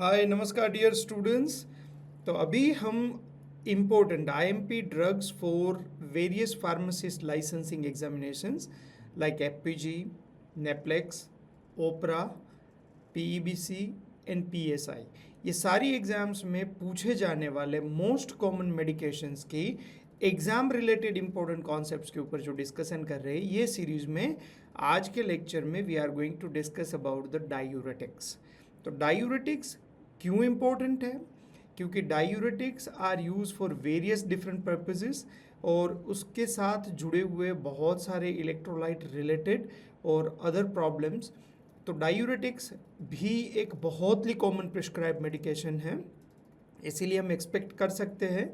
हाय नमस्कार dear students. तो अभी हम important IMP drugs for various pharmacist licensing examinations like FPG, NAPLEX, OPRA, PEBC and PSI, ये सारी एग्जाम्स में पूछे जाने वाले मोस्ट कॉमन मेडिकेशंस की एग्जाम रिलेटेड इंपॉर्टेंट कॉन्सेप्ट्स के ऊपर जो डिस्कशन कर रहे हैं, ये सीरीज में आज के लेक्चर में we are going to discuss about the diuretics. तो डायूरेटिक्स क्यों इम्पोर्टेंट है? क्योंकि diuretics are use for various different purposes और उसके साथ जुड़े हुए बहुत सारे इलेक्ट्रोलाइट रिलेटेड और अदर प्रॉब्लम्स। तो डायूरेटिक्स भी एक बहुत ही कॉमन प्रिस्क्राइब मेडिकेशन है, इसीलिए हम एक्सपेक्ट कर सकते हैं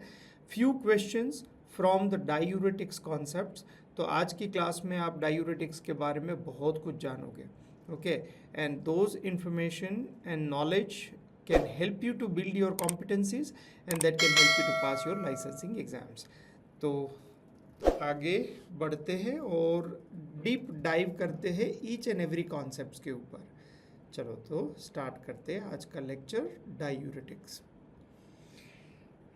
few questions from the diuretics concepts. तो आज की क्लास में आप डायूरेटिक्स के बारे में बहुत कुछ जानोगे, okay, and those information and knowledge can help you to build your competencies and that can help you to pass your licensing exams। तो आगे बढ़ते हैं और डीप डाइव करते हैं ईच एंड एवरी कॉन्सेप्ट्स के ऊपर। चलो तो स्टार्ट करते हैं आज का लेक्चर डायूरेटिक्स।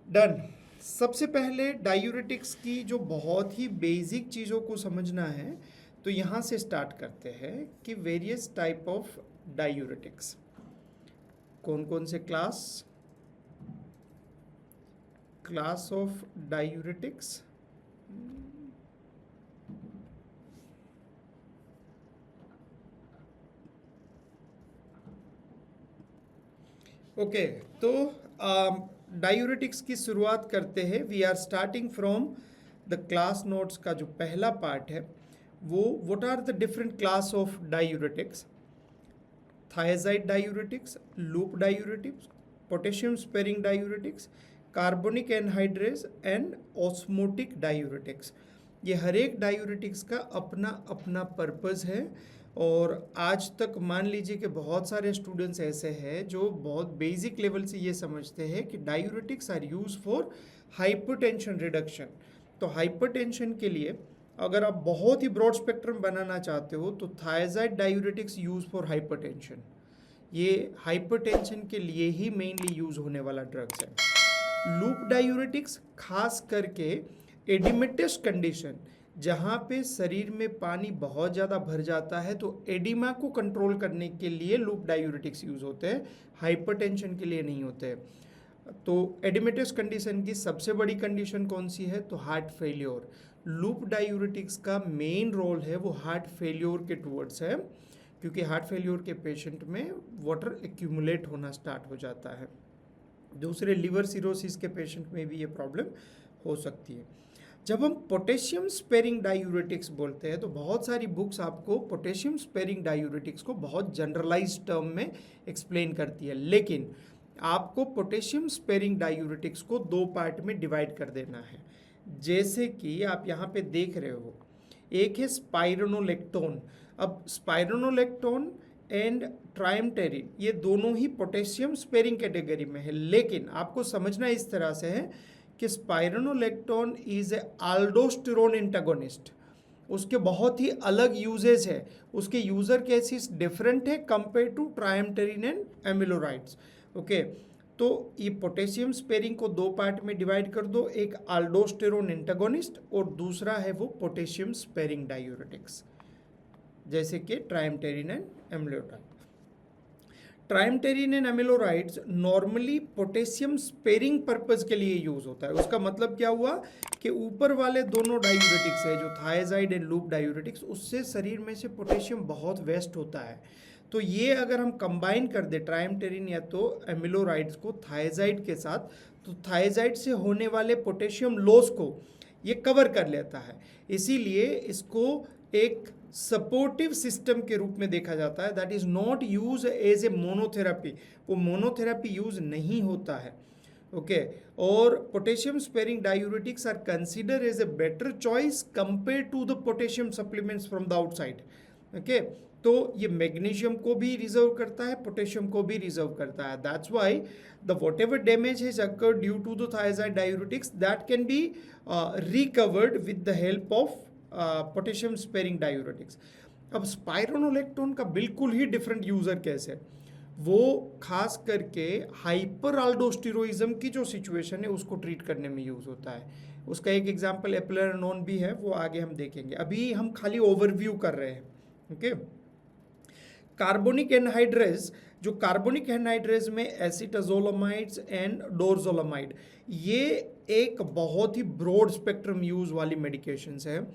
डन। सबसे पहले डायूरेटिक्स की जो बहुत ही बेसिक चीज़ों को समझना है, तो यहाँ से स्टार्ट करते हैं कि वेरियस टाइप ऑफ डायूरेटिक्स कौन कौन से क्लास ऑफ डायूरेटिक्स। ओके, तो डायूरेटिक्स की शुरुआत करते हैं। We are starting from the class notes का जो पहला पार्ट है वो what are the different class of diuretics. Thiazide diuretics, loop diuretics, potassium sparing diuretics, carbonic anhydrase and osmotic diuretics. ये हर एक डायूरेटिक्स का अपना अपना पर्पस है और आज तक मान लीजिए कि बहुत सारे स्टूडेंट्स ऐसे हैं जो बहुत बेसिक लेवल से ये समझते हैं कि diuretics are use for hypertension reduction. तो हाइपरटेंशन के लिए अगर आप बहुत ही ब्रॉड स्पेक्ट्रम बनाना चाहते हो तो thiazide diuretics use for hypertension, ये हाइपरटेंशन के लिए ही मेनली यूज होने वाला ड्रग्स है। लूप डायूरेटिक्स खास करके एडिमेटस कंडीशन, जहाँ पे शरीर में पानी बहुत ज़्यादा भर जाता है तो एडिमा को कंट्रोल करने के लिए लूप डायूरेटिक्स यूज होते हैं, हाइपरटेंशन के लिए नहीं होते। तो एडिमेटस कंडीशन की सबसे बड़ी कंडीशन कौन सी है? तो हार्ट फेल्योर। लूप डायूरेटिक्स का मेन रोल है वो हार्ट फेल्योर के टूवर्ड्स है, क्योंकि हार्ट फेल्योर के पेशेंट में वाटर एक्यूमुलेट होना स्टार्ट हो जाता है। दूसरे लिवर सिरोसिस के पेशेंट में भी ये प्रॉब्लम हो सकती है। जब हम पोटेशियम स्पेरिंग डायूरेटिक्स बोलते हैं तो बहुत सारी बुक्स आपको पोटेशियम स्पेरिंग डायूरेटिक्स को बहुत जनरलाइज टर्म में एक्सप्लेन करती है, लेकिन आपको पोटेशियम स्पेरिंग डायूरेटिक्स को दो पार्ट में डिवाइड कर देना है। जैसे कि आप यहाँ पे देख रहे हो, एक है स्पाइरोनोलेक्टोन। अब स्पाइरोनोलेक्टोन एंड ट्राइमटेरिन ये दोनों ही पोटेशियम स्पेरिंग कैटेगरी में है, लेकिन आपको समझना इस तरह से है कि स्पाइरोनोलेक्टोन इज ए आल्डोस्टेरोन एंटागोनिस्ट। उसके बहुत ही अलग यूजेज है, उसके यूजर केसेस डिफरेंट है कंपेयर टू ट्राइमटेरिन एंड एमिलोराइड्स। ओके, तो ये पोटेशियम स्पेरिंग को दो पार्ट में डिवाइड कर दो, एक आल्डोस्टेरोन एंटागोनिस्ट और दूसरा है वो पोटेशियम स्पेरिंग डायूरेटिक्स, जैसे कि triamterene and amiloride. Triamterene and amilorides normally potassium sparing purpose के लिए यूज होता है। उसका मतलब क्या हुआ कि ऊपर वाले दोनों डायूरेटिक्स है जो थायजाइड एंड लूप डायूरेटिक्स, उससे शरीर में से पोटेशियम बहुत वेस्ट होता है। तो ये अगर हम कंबाइन कर दे ट्राइमटेरिन या तो एमिलोराइड्स को थायजाइड के साथ, तो थायजाइड से होने वाले पोटेशियम लॉस को ये कवर कर लेता है, इसीलिए इसको एक सपोर्टिव सिस्टम के रूप में देखा जाता है। That is not use as a monotherapy, वो मोनोथेरापी यूज नहीं होता है। ओके, और potassium sparing diuretics are consider as a better choice compare to the potassium supplements from the outside. Okay, तो ये मैग्नीशियम को भी रिजर्व करता है, पोटेशियम को भी रिजर्व करता है। That's why the whatever damage has occurred due to the thiazide diuretics that can be recovered with the help of potassium sparing diuretics. अब स्पाइरोनोलेक्टोन का बिल्कुल ही डिफरेंट यूजर केस है। वो खास करके हाइपर अल्डोस्टेरोइज्म की जो सिचुएशन है उसको ट्रीट करने में यूज़ होता है। उसका एक एग्जांपल एप्लेनोन भी है, वो आगे हम देखेंगे, अभी हम खाली ओवरव्यू कर रहे हैं। ओके, कार्बोनिक एनहाइड्रेज, जो कार्बोनिक एनहाइड्रेज में एसिटाजोलामाइड्स एंड डोरजोलामाइड, ये एक बहुत ही ब्रॉड स्पेक्ट्रम यूज वाली मेडिकेशंस है।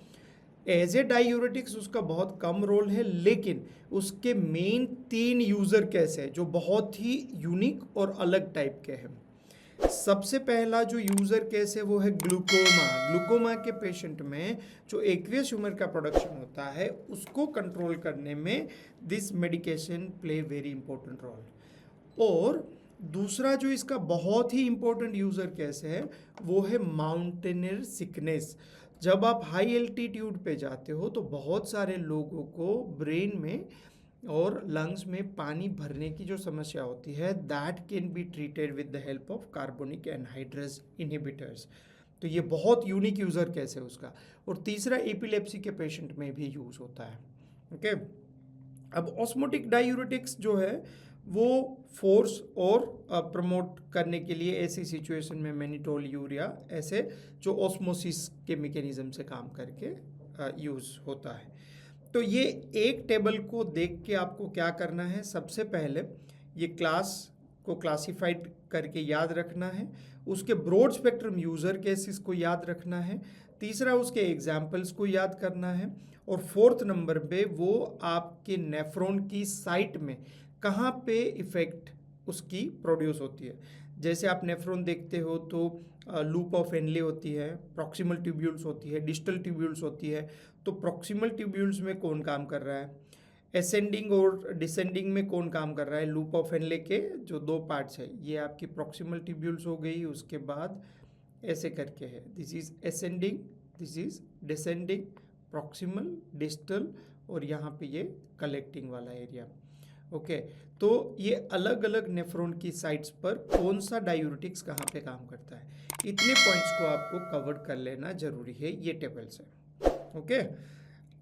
एज ए डायूरेटिक्स उसका बहुत कम रोल है, लेकिन उसके मेन 3 यूजर केस है जो बहुत ही यूनिक और अलग टाइप के हैं। सबसे पहला जो यूजर केस है वो है ग्लूकोमा। ग्लूकोमा के पेशेंट में जो एक्वियस ह्यूमर का प्रोडक्शन होता है उसको कंट्रोल करने में this medication play very important role. और दूसरा जो इसका बहुत ही इंपॉर्टेंट यूजर केस है वो है माउंटेनियर सिकनेस। जब आप हाई एल्टीट्यूड पे जाते हो तो बहुत सारे लोगों को ब्रेन में और लंग्स में पानी भरने की जो समस्या होती है, that can be treated with the help of carbonic anhydrase inhibitors. तो ये बहुत यूनिक यूज़र केस है उसका। और तीसरा एपिलेप्सी के पेशेंट में भी यूज़ होता है। ओके, अब ऑस्मोटिक डायूरेटिक्स जो है वो फोर्स और प्रमोट करने के लिए ऐसी सिचुएशन में मैनिटोल, यूरिया, ऐसे जो ऑस्मोसिस के मैकेनिज्म से काम करके यूज़ होता है। तो ये एक टेबल को देख के आपको क्या करना है, सबसे पहले ये क्लास को क्लासिफाइड करके याद रखना है, उसके ब्रॉड स्पेक्ट्रम यूज़र केसेस को याद रखना है, तीसरा उसके एग्जाम्पल्स को याद करना है, और फोर्थ नंबर पे वो आपके नेफ्रॉन की साइट में कहाँ पे इफेक्ट उसकी प्रोड्यूस होती है। जैसे आप नेफ्रॉन देखते हो तो लूप ऑफ एनले होती है, प्रॉक्सिमल ट्यूब्यूल्स होती है, डिस्टल ट्यूब्यूल्स होती है। तो प्रॉक्सिमल ट्यूब्यूल्स में कौन काम कर रहा है, एसेंडिंग और डिसेंडिंग में कौन काम कर रहा है, लूप ऑफ एनले के जो 2 पार्ट्स है, ये आपकी प्रॉक्सिमल ट्यूब्यूल्स हो गई। उसके बाद ऐसे करके है, this is ascending, this is descending, proximal, distal, और यहाँ पे ये कलेक्टिंग वाला एरिया। ओके, तो ये अलग अलग नेफ्रॉन की साइट्स पर कौन सा डायूरेटिक्स कहाँ पे काम करता है, इतने पॉइंट्स को आपको कवर कर लेना जरूरी है ये टेबल से। ओके,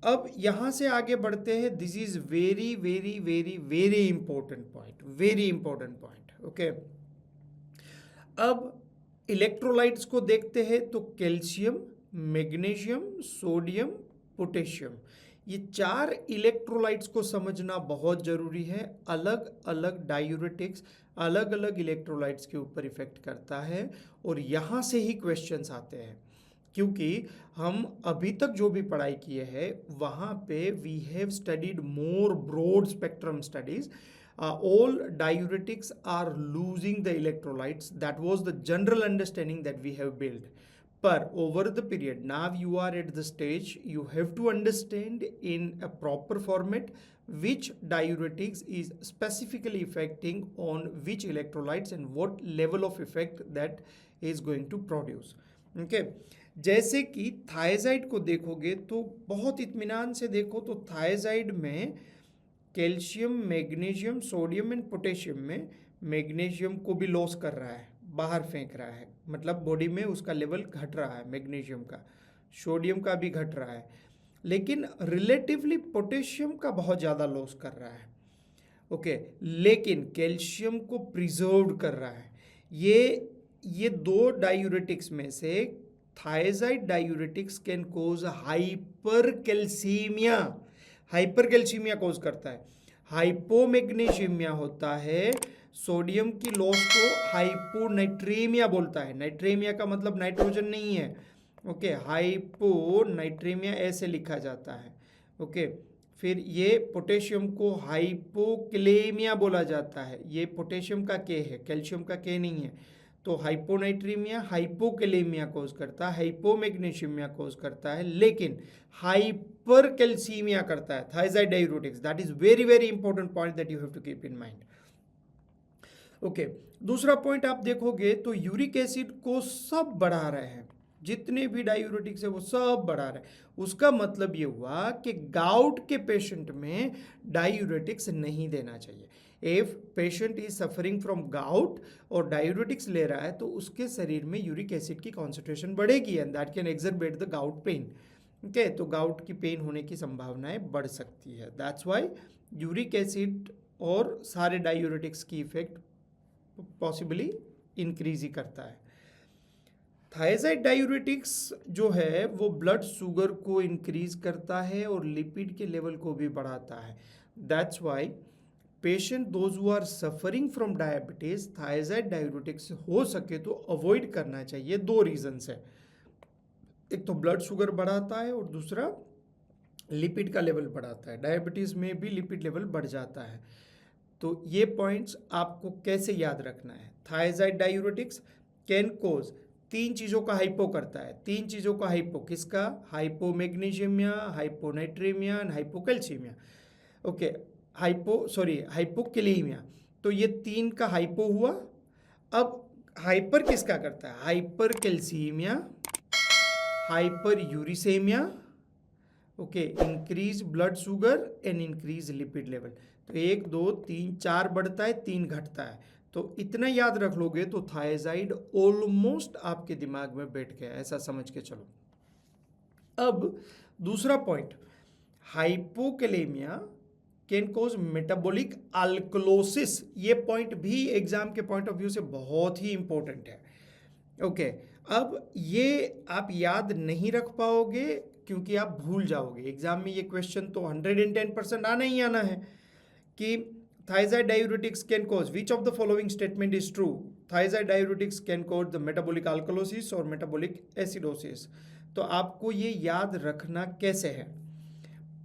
अब यहाँ से आगे बढ़ते हैं। This is very very very very important point, very important point. Okay, अब इलेक्ट्रोलाइट्स को देखते हैं तो कैल्शियम, मैग्नीशियम, सोडियम, पोटेशियम, ये 4 इलेक्ट्रोलाइट्स को समझना बहुत ज़रूरी है। अलग अलग डायूरेटिक्स अलग अलग इलेक्ट्रोलाइट्स के ऊपर इफेक्ट करता है, और यहाँ से ही क्वेश्चंस आते हैं, क्योंकि हम अभी तक जो भी पढ़ाई किए हैं वहाँ पे we have studied more broad spectrum studies. All diuretics are losing the electrolytes. That was the general understanding that we have built. But over the period, now you are at the stage you have to understand in a proper format which diuretics is specifically affecting on which electrolytes and what level of effect that is going to produce. Okay, जैसे कि thiazide को देखोगे तो बहुत इत्मीनान से देखो तो थायजाइड में calcium, magnesium, sodium and potassium में मैग्नीशियम को भी लॉस कर रहा है, बाहर फेंक रहा है, मतलब बॉडी में उसका लेवल घट रहा है मैग्नीशियम का, सोडियम का भी घट रहा है, लेकिन रिलेटिवली पोटेशियम का बहुत ज़्यादा लॉस कर रहा है। ओके, लेकिन कैल्शियम को प्रिजर्व कर रहा है। ये 2 डायूरेटिक्स में से thiazide diuretics can cause hypercalcaemia. Hypercalcaemia cause करता है। हाइपोमैग्नीशियमिया होता है, सोडियम की लॉस को हाइपोनाइट्रेमिया बोलता है। नाइट्रेमिया का मतलब नाइट्रोजन नहीं है। ओके, हाइपोनाइट्रेमिया ऐसे लिखा जाता है। ओके, फिर ये पोटेशियम को हाइपोक्लेमिया बोला जाता है। ये पोटेशियम का के है, कैल्शियम का के नहीं है। तो हाइपोनाइट्रीमिया हाइपोकैलेमिया कोज करता है, हाइपोमैग्नीशियमिया कोज करता है, लेकिन हाइपरकैल्सीमिया करता है thiazide diuretics. That is very very important point that you have to keep in mind. Okay, दूसरा पॉइंट आप देखोगे तो यूरिक एसिड को सब बढ़ा रहे हैं, जितने भी डायूरेटिक्स है वो सब बढ़ा रहे हैं। उसका मतलब ये हुआ कि गाउट के पेशेंट में डायूरेटिक्स नहीं देना चाहिए। If patient is suffering from gout और डायूरेटिक्स ले रहा है तो उसके शरीर में यूरिक एसिड की कॉन्सेंट्रेशन बढ़ेगी and that can exacerbate the gout pain. Okay, तो गाउट की पेन होने की संभावनाएं बढ़ सकती है। दैट्स वाई यूरिक एसिड और सारे डायूरेटिक्स की इफेक्ट पॉसिबली इंक्रीज ही करता है। थायजाइड डायूरेटिक्स जो है वो ब्लड शुगर को इंक्रीज करता है और लिपिड के लेवल को भी बढ़ाता है। That's why patient those who are suffering from diabetes thiazide diuretics हो सके तो अवॉइड करना चाहिए। 2 रीजंस है, एक तो ब्लड शुगर बढ़ाता है और दूसरा लिपिड का लेवल बढ़ाता है। डायबिटीज़ में भी लिपिड लेवल बढ़ जाता है। तो ये पॉइंट्स आपको कैसे याद रखना है। थायजाइड डायूरेटिक्स कैन कोज 3 चीज़ों का हाइपो करता है। 3 चीज़ों का हाइपो किसका? हाइपोमैग्नीशियमिया, हाइपोनाइट्रेमिया एंड हाइपोकैल्सीमिया। Okay, hypokalemia. तो ये 3 का हाइपो हुआ। अब हाइपर किसका करता है? Hypercalcaemia, hyperuricaemia, okay, increase blood sugar and increase lipid level. तो 1 2 3 4 बढ़ता है, 3 घटता है। तो इतना याद रख लोगे तो थायजाइड ऑलमोस्ट आपके दिमाग में बैठ गया, ऐसा समझ के चलो। अब दूसरा point, hypokalemia can cause metabolic alkalosis. ये पॉइंट भी एग्जाम के पॉइंट ऑफ व्यू से बहुत ही इंपॉर्टेंट है। ओके, अब ये आप याद नहीं रख पाओगे क्योंकि आप भूल जाओगे। एग्जाम में ये क्वेश्चन तो 110% आना ही आना है कि thiazide diuretics can cause which of the following statement is true. Thiazide diuretics can cause the metabolic alkalosis और मेटाबॉलिक एसिडोसिस। तो आपको ये याद रखना कैसे है?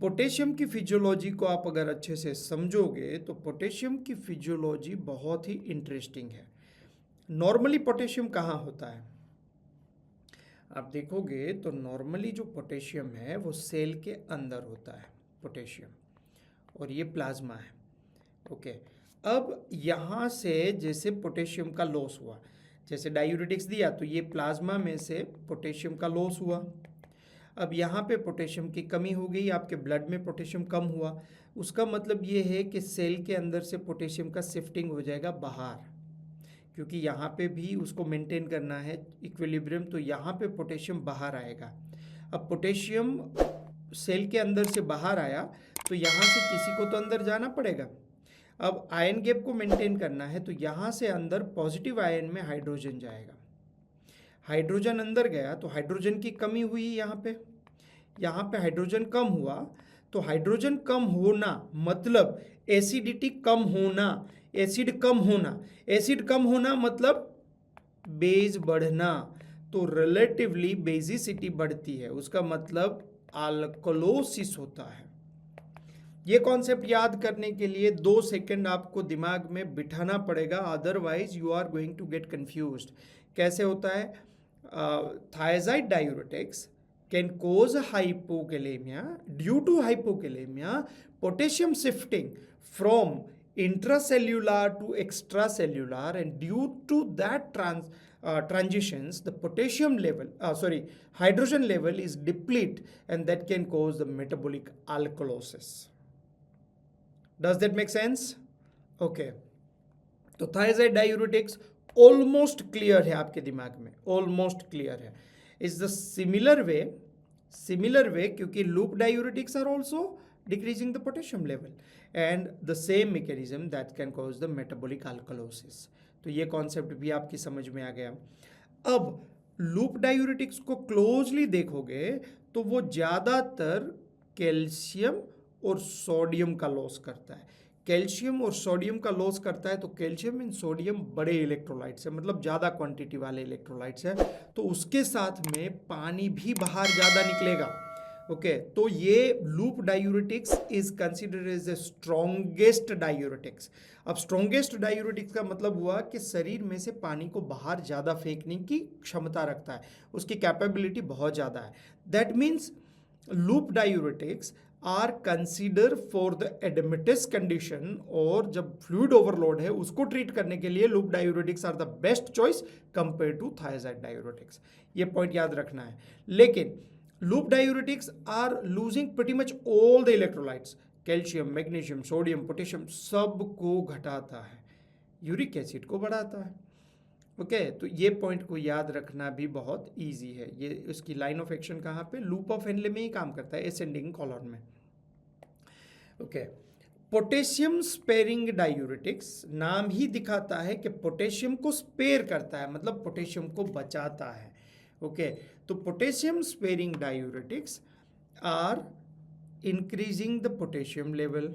पोटेशियम की फिजियोलॉजी को आप अगर अच्छे से समझोगे तो पोटेशियम की फिजियोलॉजी बहुत ही इंटरेस्टिंग है। नॉर्मली पोटेशियम कहाँ होता है? आप देखोगे तो नॉर्मली जो पोटेशियम है वो सेल के अंदर होता है पोटेशियम, और ये प्लाज्मा है। ओके, अब यहाँ से जैसे पोटेशियम का लॉस हुआ, जैसे डायूरेटिक्स दिया तो ये प्लाज्मा में से पोटेशियम का लॉस हुआ। अब यहाँ पे पोटेशियम की कमी हो गई, आपके ब्लड में पोटेशियम कम हुआ। उसका मतलब ये है कि सेल के अंदर से पोटेशियम का शिफ्टिंग हो जाएगा बाहर, क्योंकि यहाँ पे भी उसको मेंटेन करना है इक्विलिब्रियम, तो यहाँ पे पोटेशियम बाहर आएगा। अब पोटेशियम सेल के अंदर से बाहर आया तो यहाँ से किसी को तो अंदर जाना पड़ेगा। अब आयन गैप को मेंटेन करना है तो यहाँ से अंदर पॉजिटिव आयन में हाइड्रोजन जाएगा। हाइड्रोजन अंदर गया तो हाइड्रोजन की कमी हुई, यहाँ पे हाइड्रोजन कम हुआ। तो हाइड्रोजन कम होना मतलब एसिडिटी कम होना, एसिड कम होना, एसिड कम होना मतलब बेस बढ़ना। तो रिलेटिवली बेसिसिटी बढ़ती है, उसका मतलब अल्कलोसिस होता है। ये कॉन्सेप्ट याद करने के लिए 2 सेकंड आपको दिमाग में बिठाना पड़ेगा, otherwise you are going to get confused. कैसे होता है? Thiazide diuretics can cause hypokalemia. Due to hypokalemia, potassium shifting from intracellular to extracellular, and due to that transitions, the potassium level, hydrogen level is deplete, and that can cause the metabolic alkalosis. Does that make sense? Okay. तो thiazide diuretics almost clear है आपके दिमाग में, almost clear है। Is the similar way क्योंकि loop diuretics are also decreasing the potassium level and the same mechanism that can cause the metabolic alkalosis. तो ये concept भी आपकी समझ में आ गया। अब लूप डायूरेटिक्स को क्लोजली देखोगे तो वो ज़्यादातर कैल्शियम और सोडियम का लॉस करता है। कैल्शियम और सोडियम का लॉस करता है, तो कैल्शियम एंड सोडियम बड़े इलेक्ट्रोलाइट्स हैं, मतलब ज़्यादा क्वांटिटी वाले इलेक्ट्रोलाइट्स हैं, तो उसके साथ में पानी भी बाहर ज़्यादा निकलेगा। ओके, तो ये loop diuretics is considered as the strongest diuretics. अब स्ट्रॉन्गेस्ट डायूरेटिक्स का मतलब हुआ कि शरीर में से पानी को बाहर ज़्यादा फेंकने की क्षमता रखता है, उसकी कैपेबिलिटी बहुत ज़्यादा है। That means loop diuretics are consider for the edematous condition, और जब फ्लूइड ओवरलोड है उसको ट्रीट करने के लिए loop diuretics are the best choice compare to thiazide diuretics. ये पॉइंट याद रखना है। लेकिन loop diuretics are losing pretty much all the electrolytes, calcium, magnesium, sodium, potassium, सब को घटाता है, यूरिक एसिड को बढ़ाता है। ओके, तो ये पॉइंट को याद रखना भी बहुत इजी है। ये उसकी लाइन ऑफ एक्शन कहाँ पे? लूप ऑफ हेनले में ही काम करता है, एसेंडिंग कॉलम में। ओके, पोटेशियम स्पेरिंग डायूरेटिक्स, नाम ही दिखाता है कि पोटेशियम को स्पेयर करता है, मतलब पोटेशियम को बचाता है। ओके, तो potassium sparing diuretics are increasing the potassium level.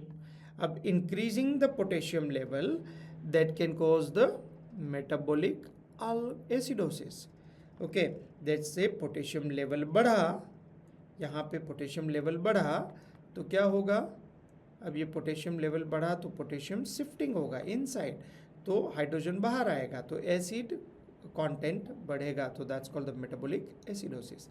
अब increasing the potassium level that can cause the metabolic acidosis. Okay, that से पोटेशियम लेवल बढ़ा, यहाँ पे पोटेशियम लेवल बढ़ा तो क्या होगा, अब ये पोटेशियम लेवल बढ़ा तो पोटेशियम शिफ्टिंग होगा इनसाइड, तो हाइड्रोजन बाहर आएगा तो एसिड कंटेंट बढ़ेगा, तो that's called the metabolic acidosis.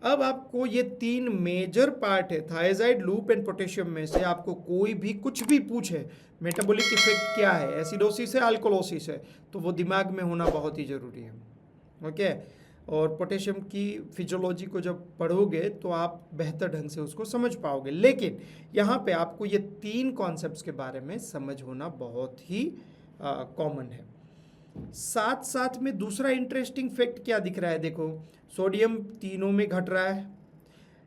अब आपको ये तीन मेजर पार्ट है थायजाइड, लूप एंड पोटेशियम में से आपको कोई भी कुछ भी पूछे मेटाबॉलिक इफेक्ट क्या है, एसिडोसिस है अल्कोलोसिस है, तो वो दिमाग में होना बहुत ही ज़रूरी है। ओके, और पोटेशियम की फिजियोलॉजी को जब पढ़ोगे तो आप बेहतर ढंग से उसको समझ पाओगे, लेकिन यहाँ पे आपको ये तीन कॉन्सेप्ट्स के बारे में समझ होना बहुत ही कॉमन है। साथ साथ में दूसरा इंटरेस्टिंग फैक्ट क्या दिख रहा है, देखो सोडियम तीनों में घट रहा है,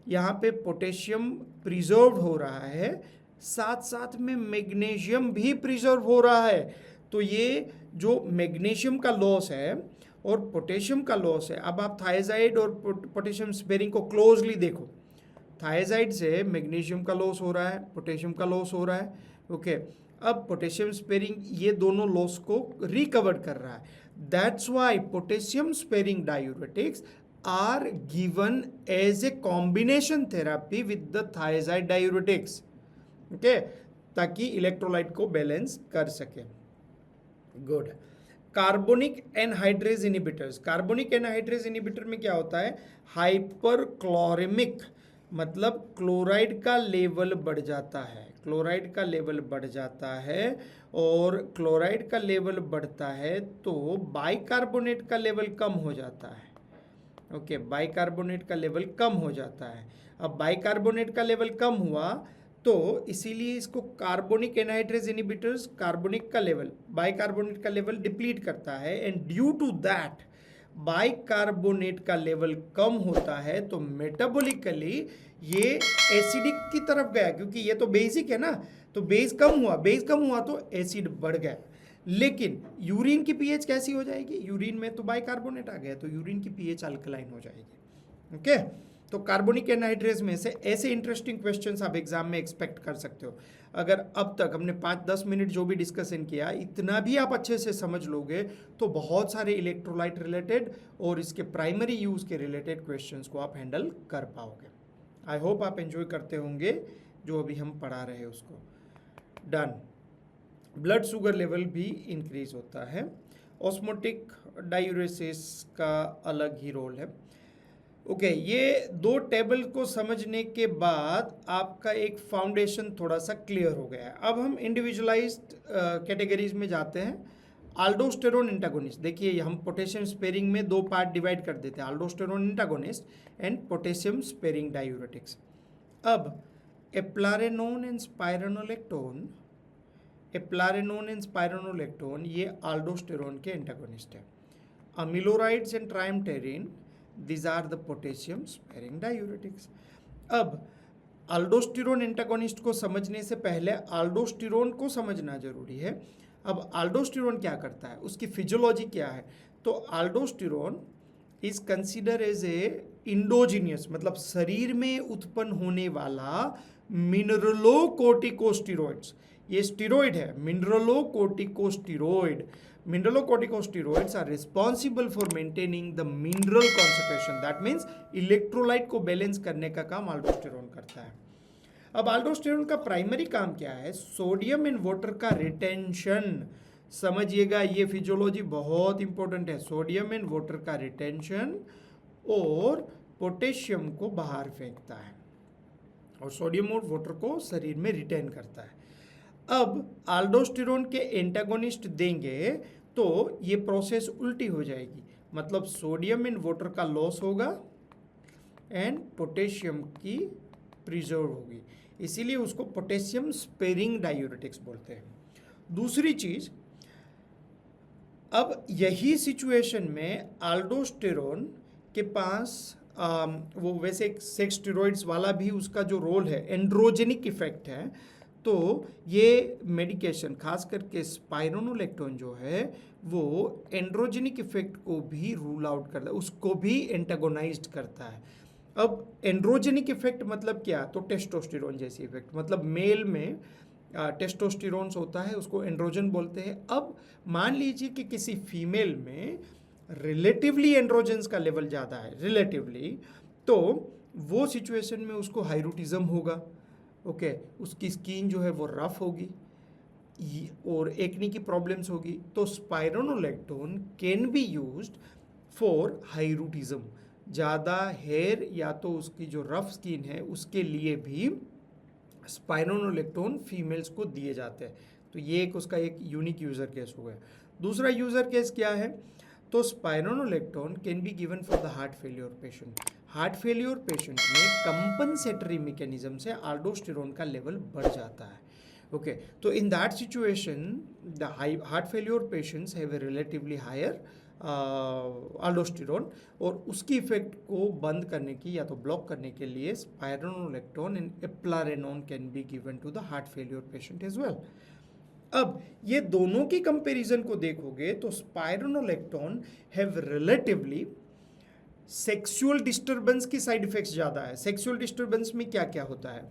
यहाँ पे पोटेशियम प्रिजर्व हो रहा है, साथ साथ में मैग्नीशियम भी प्रिजर्व हो रहा है। तो ये जो मैग्नीशियम का लॉस है और पोटेशियम का लॉस है, अब आप थायजाइड और पोटेशियम स्पेरिंग को क्लोजली देखो, थायजाइड से मैग्नीशियम का लॉस हो रहा है, पोटेशियम का लॉस हो रहा है। ओके, अब पोटेशियम स्पेरिंग ये दोनों लॉस को रिकवर कर रहा है। That's why potassium sparing diuretics are given as a combination therapy with the thiazide diuretics. Okay, ताकि इलेक्ट्रोलाइट को बैलेंस कर सके। Good. Carbonic anhydrase inhibitors, carbonic anhydrase inhibitor में क्या होता है, हाइपर क्लोरेमिक, मतलब क्लोराइड का लेवल बढ़ जाता है, क्लोराइड का लेवल बढ़ जाता है, और क्लोराइड का लेवल बढ़ता है तो बाइकार्बोनेट का लेवल कम हो जाता है। ओके, बाइकार्बोनेट का लेवल कम हो जाता है। अब बाइकार्बोनेट का लेवल कम हुआ तो इसीलिए इसको कार्बोनिक एनहाइड्रेज इनिबिटर्स कार्बोनिक का लेवल, बाइकार्बोनेट का लेवल डिप्लीट करता है, and due to that bicarbonate का लेवल कम होता है तो मेटाबॉलिकली ये एसिडिक की तरफ गया, क्योंकि ये तो बेसिक है ना, तो बेस कम हुआ तो एसिड बढ़ गया। लेकिन यूरिन की पीएच कैसी हो जाएगी, यूरिन में तो बाइकार्बोनेट आ गया तो यूरिन की पीएच अल्कलाइन हो जाएगी। ओके, तो कार्बोनिक एनहाइड्रेज में से ऐसे इंटरेस्टिंग क्वेश्चंस आप एग्जाम में एक्सपेक्ट कर सकते हो। अगर अब तक हमने 5-10 मिनट जो भी डिस्कशन किया इतना भी आप अच्छे से समझ लोगे तो बहुत सारे इलेक्ट्रोलाइट रिलेटेड और इसके प्राइमरी यूज के रिलेटेड क्वेश्चंस को आप हैंडल कर पाओगे। आई होप आप एंजॉय करते होंगे जो अभी हम पढ़ा रहे हैं उसको। डन। ब्लड शुगर लेवल भी इंक्रीज होता है। ऑस्मोटिक डायूरेसिस का अलग ही रोल है। ओके, ये दो टेबल को समझने के बाद आपका एक फाउंडेशन थोड़ा सा क्लियर हो गया है। अब हम इंडिविजुअलाइज्ड कैटेगरीज में जाते हैं। आल्डोस्टेरोन एंटागोनिस्ट, देखिए हम पोटेशियम स्पेरिंग में दो पार्ट डिवाइड कर देते हैं, aldosterone antagonist and potassium sparing diuretics. अब एप्लारेनोन एंड स्पाइरोनोलेक्टोन, एप्लारेनोन एंड स्पाइरोनोलेक्टोन ये आल्डोस्टेरोन के एंटागोनिस्ट है। अमिलोराइड्स and ट्राइमटेरिन, these are the potassium sparing diuretics। अब अल्डोस्टेरोन एंटागोनिस्ट को समझने से पहले अल्डोस्टेरोन को समझना जरूरी है। अब अल्डोस्टेरोन क्या करता है, उसकी फिजियोलॉजी क्या है, तो aldosterone is consider as a endogenous, मतलब शरीर में उत्पन्न होने वाला मिनरलोकोर्टिकोस्टेरॉइड्स, ये स्टेरॉइड है मिनरलोकोर्टिकोस्टेरॉइड। Mineralocorticosteroids are responsible for maintaining the mineral concentration, that means electrolyte को बैलेंस करने का काम अल्डोस्टेरोन करता है। अब अल्डोस्टेरोन का प्राइमरी काम क्या है, सोडियम एंड वाटर का रिटेंशन। समझिएगा, ये फिजियोलॉजी बहुत इंपॉर्टेंट है। सोडियम एंड वाटर का रिटेंशन और पोटेशियम को बाहर फेंकता है और सोडियम और वाटर को शरीर में रिटेन करता है। अब अल्डोस्टेरोन के एंटागोनिस्ट देंगे तो ये प्रोसेस उल्टी हो जाएगी, मतलब सोडियम एंड वाटर का लॉस होगा एंड पोटेशियम की प्रिजर्व होगी, इसीलिए उसको पोटेशियम स्पेरिंग डायूरेटिक्स बोलते हैं। दूसरी चीज, अब यही सिचुएशन में अल्डोस्टेरोन के पास वो वैसे सेक्स स्टेरॉइड्स वाला भी उसका जो रोल है एंड्रोजेनिक इफेक्ट है, तो ये मेडिकेशन खास करके स्पाइरोनोलेक्टोन जो है वो एंड्रोजेनिक इफेक्ट को भी रूल आउट करता है, उसको भी एंटागोनाइज्ड करता है। अब एंड्रोजेनिक इफेक्ट मतलब क्या? तो टेस्टोस्टेरोन जैसी इफेक्ट, मतलब मेल में टेस्टोस्टेरोन्स होता है, उसको एंड्रोजन बोलते हैं। अब मान लीजिए कि किसी फीमेल में रिलेटिवली एंड्रोजन्स का लेवल ज़्यादा है, रिलेटिवली, तो वो सिचुएशन में उसको हाइरूटिज्म होगा, ओके, उसकी स्किन जो है वो रफ होगी और एक्ने की प्रॉब्लम्स होगी। तो spironolactone can be used for hirsutism, ज़्यादा हेयर या तो उसकी जो रफ स्किन है उसके लिए भी स्पाइरोनोलेक्टोन फीमेल्स को दिए जाते हैं। तो ये एक उसका एक यूनिक यूज़र केस हो गया। दूसरा यूज़र केस क्या है? तो spironolactone can be given for the heart failure patient. Heart failure patient में कंपनसेटरी मैकेनिज्म से aldosterone का लेवल बढ़ जाता है, ओके। तो in that situation the heart failure patients have a relatively higher aldosterone, और उसकी इफेक्ट को बंद करने की या तो ब्लॉक करने के लिए spironolactone and eplerenone can be given to the heart failure patient as well. अब ये दोनों की कंपैरिजन को देखोगे तो spironolactone have relatively sexual disturbance की साइड इफेक्ट्स ज़्यादा है। सेक्सुअल डिस्टर्बेंस में क्या क्या होता है?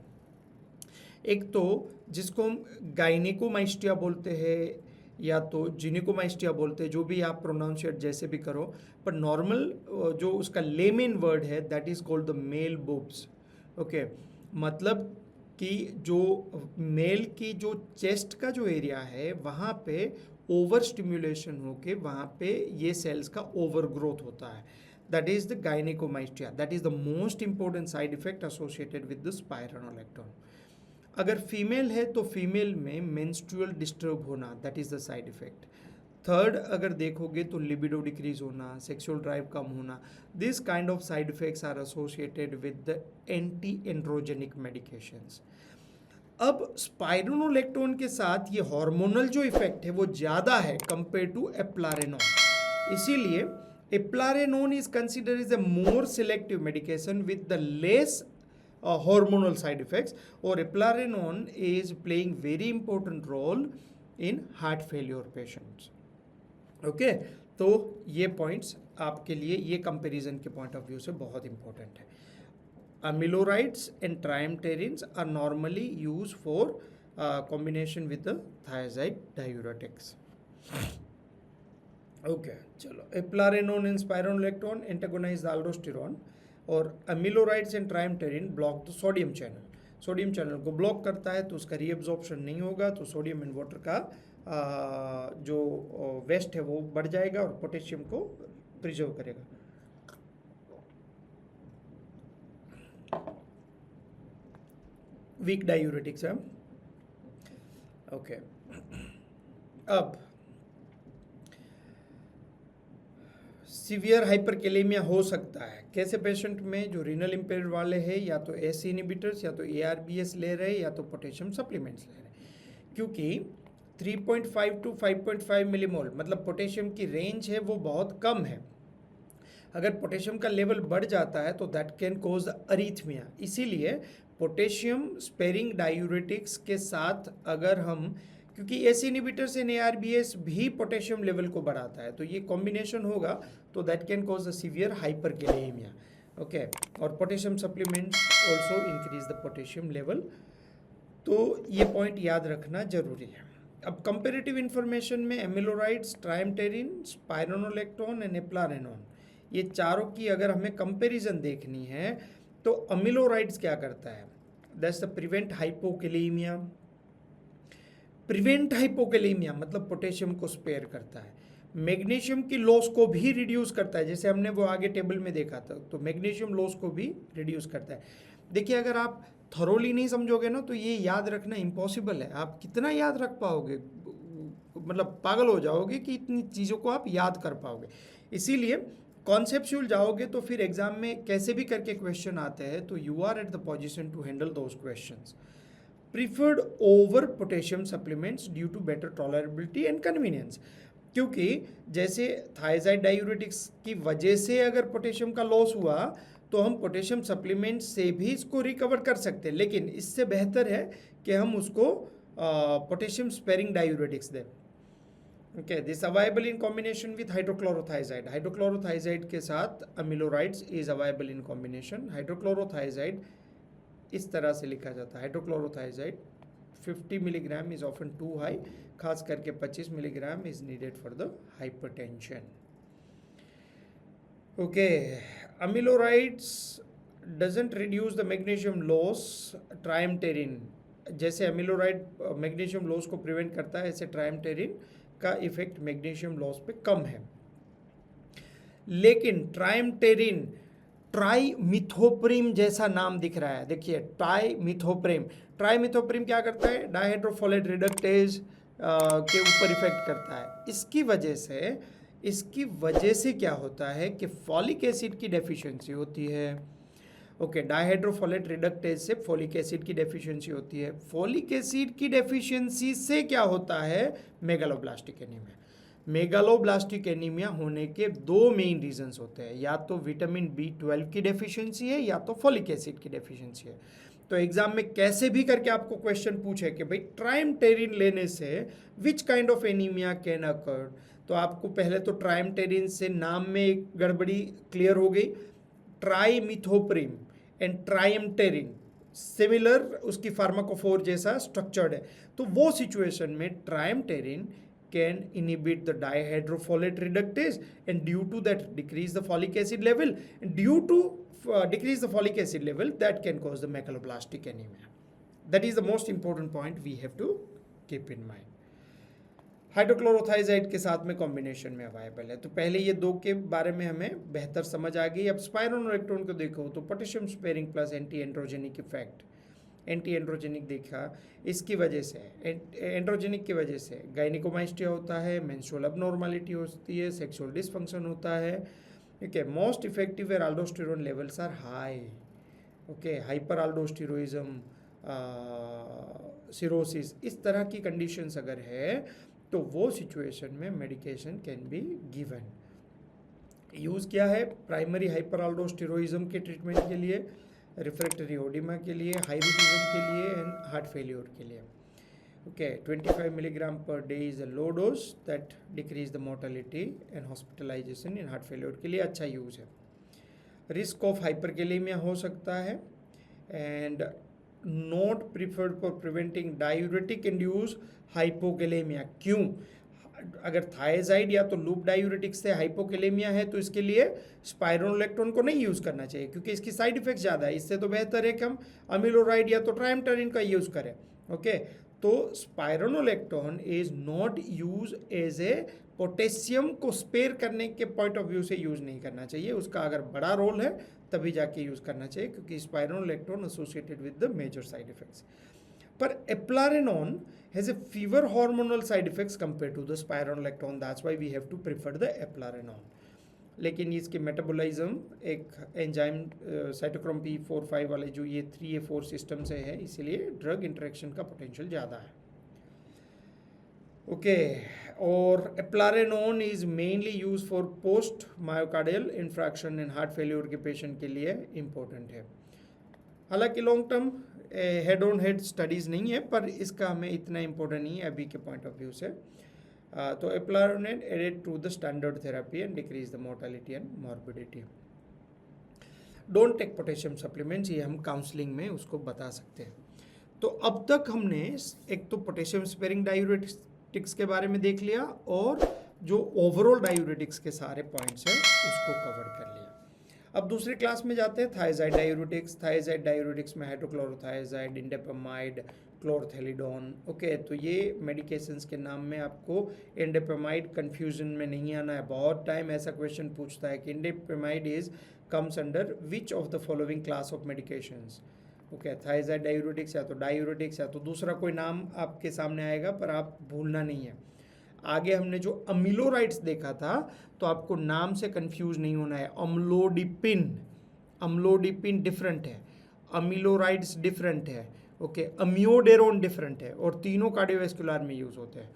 एक तो जिसको हम गाइनेकोमास्टिया बोलते हैं या तो जिनेकोमास्टिया बोलते हैं, जो भी आप प्रोनाउंशिएट जैसे भी करो, पर नॉर्मल जो उसका लेमेन वर्ड है that is called the male boobs, okay. मतलब कि जो मेल की जो चेस्ट का जो एरिया है वहाँ पे ओवर स्टिम्युलेशन होके वहाँ पे ये सेल्स का ओवर ग्रोथ होता है, that is the gynecomastia, that is the most important side effect associated with the spironolactone. अगर फीमेल है तो फीमेल में मेंस्ट्रुअल डिस्टर्ब होना, that is the side effect. Third अगर देखोगे तो लिबिडो डिक्रीज होना, सेक्सुअल ड्राइव कम होना, this kind of side effects are associated with the anti androgenic medications. अब स्पाइरोनोलेक्टोन के साथ ये हार्मोनल जो इफेक्ट है वो ज़्यादा है कंपेयर टू एप्लारेनोन, इसीलिए eplerenone is considered as a more selective medication with the less hormonal side effects, or eplarinon is playing very important role in heart failure patients, okay। तो ये points आपके लिए ये comparison के point of view से बहुत important है। Amilorides and triamterins are normally used for combination with the thiazide diuretics, okay। चलो, eplarinon and spironolactone antagonize the aldosterone, और amilorides and triamterene block the sodium channel, sodium channel को block करता है तो उसका रीअब्जॉर्प्शन नहीं होगा, तो सोडियम एंड वाटर का जो वेस्ट है वो बढ़ जाएगा और पोटेशियम को प्रिजर्व करेगा। वीक डायूरेटिक्स है, ओके। अब सीवियर हाइपरकेलेमिया हो सकता है कैसे पेशेंट में? जो रीनल इम्पेयर वाले हैं, या तो एस इनिबिटर्स या तो ARBS ले रहे हैं या तो पोटेशियम सप्लीमेंट्स ले रहे हैं, क्योंकि 3.5 to 5.5 मिलीमोल मतलब पोटेशियम की रेंज है वो बहुत कम है। अगर पोटेशियम का लेवल बढ़ जाता है तो दैट कैन कॉज अरीथमिया, इसीलिए पोटेशियम स्पेरिंग डायूरेटिक्स के साथ अगर हम, क्योंकि एस इनिबिटर्स एंड ARBS भी पोटेशियम लेवल को बढ़ाता है, तो ये कॉम्बिनेशन होगा तो that can cause a severe hyperkalaemia, okay. और potassium supplements also increase the potassium level, तो ये पॉइंट याद रखना जरूरी है। अब कंपेरेटिव इन्फॉर्मेशन में एमिलोराइड्स, ट्राइमटेरिन, स्पाइरोनोलेक्टोन एंड एप्लारेनोन, ये चारों की अगर हमें कंपैरिजन देखनी है तो अमिलोराइड्स क्या करता है? That's the prevent hypokalaemia. Prevent hypokalaemia मतलब पोटेशियम को स्पेयर करता है, मैग्नीशियम की लॉस को भी रिड्यूस करता है, जैसे हमने वो आगे टेबल में देखा था, तो मैग्नीशियम लॉस को भी रिड्यूस करता है। देखिए, अगर आप थरोली नहीं समझोगे ना तो ये याद रखना इम्पॉसिबल है। आप कितना याद रख पाओगे? मतलब पागल हो जाओगे कि इतनी चीज़ों को आप याद कर पाओगे। इसीलिए कॉन्सेप्चुअल जाओगे तो फिर एग्जाम में कैसे भी करके क्वेश्चन आते हैं, तो you are at the position to handle those questions. Preferred over potassium supplements due to better tolerability and convenience, क्योंकि जैसे थायजाइड डायूरेटिक्स की वजह से अगर पोटेशियम का लॉस हुआ तो हम पोटेशियम सप्लीमेंट से भी इसको रिकवर कर सकते हैं, लेकिन इससे बेहतर है कि हम उसको पोटेशियम स्पेरिंग डायूरेटिक्स दें। Okay, this available in combination with hydrochlorothiazide. Hydrochlorothiazide के साथ अमिलोराइड्स इज अवाइबल इन कॉम्बिनेशन। हाइड्रोक्लोरोथाइजाइड इस तरह से लिखा जाता है, hydrochlorothiazide 50 milligram is often too high, खास करके 25 milligram is needed for the hypertension. Okay, amilorides doesn't reduce the magnesium loss, triamterene जैसे अमिलोराइड मैग्नीशियम लॉस को प्रिवेंट करता है, ऐसे ट्राइमटेरिन का इफेक्ट मैग्नीशियम लॉस पे कम है। लेकिन ट्राइमटेरिन ट्राइमिथोप्रिम जैसा नाम दिख रहा है, देखिए ट्राइमिथोप्रिम। ट्राइमिथोप्रिम क्या करता है? डायहाइड्रोफोलेट रिडक्टेज के ऊपर इफेक्ट करता है। इसकी वजह से क्या होता है कि फॉलिक एसिड की डेफिशिएंसी होती है। ओके, डायहाइड्रोफोलेट रिडक्टेज से फॉलिक एसिड की डेफिशिएंसी होती है। फॉलिक एसिड की डेफिशिएंसी से क्या होता है? Megaloblastic anaemia. मेगालोब्लास्टिक एनीमिया होने के दो मेन रीजंस होते हैं, या तो विटामिन B12 की डेफिशिएंसी है या तो फॉलिक एसिड की डेफिशिएंसी है। तो एग्जाम में कैसे भी करके आपको क्वेश्चन पूछे कि भाई ट्राइमटेरिन लेने से which kind of anaemia can occur, तो आपको पहले तो ट्राइमटेरिन से नाम में एक गड़बड़ी क्लियर हो गई। ट्राइमिथोप्रिम एंड ट्राइमटेरिन सिमिलर, उसकी फार्माकोफोर जैसा स्ट्रक्चर्ड है, तो वो सिचुएशन में ट्राइमटेरिन can inhibit the dihydrofolate reductase, and due to that decrease the folic acid level, and due to decrease the folic acid level, that can cause the megaloblastic anemia. That is the most important point we have to keep in mind. हाइड्रोक्लोरोथाइजाइड के साथ में combination में available है। तो पहले ये दो के बारे में हमें बेहतर समझ आ गई। अब स्पाइरोनोलेक्टोन को देखो तो potassium sparing plus anti androgenic effect, anti androgenic देखा, इसकी वजह से एंड्रोजेनिक की वजह से गायनिकोमास्टिया होता है, मेंस्ट्रुअल अबनॉर्मलिटी होती है, सेक्सुअल डिसफंक्शन होता है। Okay, most effective where aldosterone levels are high. Okay, hyperaldosteronism, cirrhosis, इस तरह की कंडीशंस अगर है तो वो सिचुएशन में medication can be given. Use क्या है? प्राइमरी हाइपर अल्डोस्टेरोइज्म के ट्रीटमेंट के लिए, रिफ्रैक्टरी ओडिमा के लिए, हाइरिटिज्म के लिए एंड हार्ट फेलियर के लिए। Okay, 25 milligram per day is a low dose that decrease the mortality and hospitalization in heart failure के लिए अच्छा यूज़ है। रिस्क ऑफ हाइपरकेलेमिया हो सकता है and not preferred for preventing diuretic induce hypokalaemia. क्यों? अगर थायजाइड या तो लूप डायूरेटिक से हाइपोकेलेमिया है तो इसके लिए स्पाइरोनोलेक्टोन को नहीं यूज़ करना चाहिए, क्योंकि इसकी साइड इफेक्ट ज़्यादा है। इससे तो बेहतर है कि हम अमिलोराइड या तो ट्राइमटेरिन का यूज़ करें। ओके, तो spironolactone is not use as a potassium को स्पेयर करने के पॉइंट ऑफ व्यू से यूज़ नहीं करना चाहिए। उसका अगर बड़ा रोल है तभी जाके यूज़ करना चाहिए, क्योंकि spironolactone associated with the major side effects. पर eplerenone has a fewer hormonal side effects compared to the spironolactone, that's why we have to prefer the eplaranon. लेकिन इसके मेटाबोलिज्म एक एंजाइम साइटोक्रोम P4-5 वाले जो ये 3A4 सिस्टम से है, इसीलिए ड्रग इंटरेक्शन का पोटेंशियल ज़्यादा है। ओके, और eplerenone is mainly use for post myocardial infarction and heart failure के पेशेंट के लिए इम्पोर्टेंट है। हालांकि long term head on head studies नहीं है, पर इसका हमें इतना इम्पोर्टेंट नहीं है अभी के पॉइंट ऑफ व्यू से। तो eplerenone added to the standard therapy and decrease the mortality and morbidity. Don't take potassium supplements, ये हम काउंसलिंग में उसको बता सकते हैं। तो अब तक हमने एक तो पोटेशियम स्पेरिंग डायूरेटिक्स के बारे में देख लिया, और जो ओवरऑल डायूरेटिक्स के सारे पॉइंट्स हैं उसको कवर कर लिया। अब दूसरी क्लास में जाते हैं, थायजाइड डायूरेटिक्स। थायजाइड डायूरेटिक्स में हाइड्रोक्लोरोथाइजाइड, इंडेपेमाइड, क्लोरथेलिडोन। ओके, तो ये मेडिकेशंस के नाम में आपको इंडेपेमाइड कंफ्यूजन में नहीं आना है। बहुत टाइम ऐसा क्वेश्चन पूछता है कि indapamide is comes under which of the following class of medications. Okay, thiazide diuretics या तो डायूरेटिक्स या तो दूसरा कोई नाम आपके सामने आएगा, पर आप भूलना नहीं है। आगे हमने जो अमिलोराइड्स देखा था, तो आपको नाम से कंफ्यूज नहीं होना है। अम्लोडिपिन डिफरेंट है, अमिलोराइड्स डिफरेंट है। ओके, अमियोडेरोन डिफरेंट है, और तीनों कार्डियोवैस्कुलर में यूज होते हैं।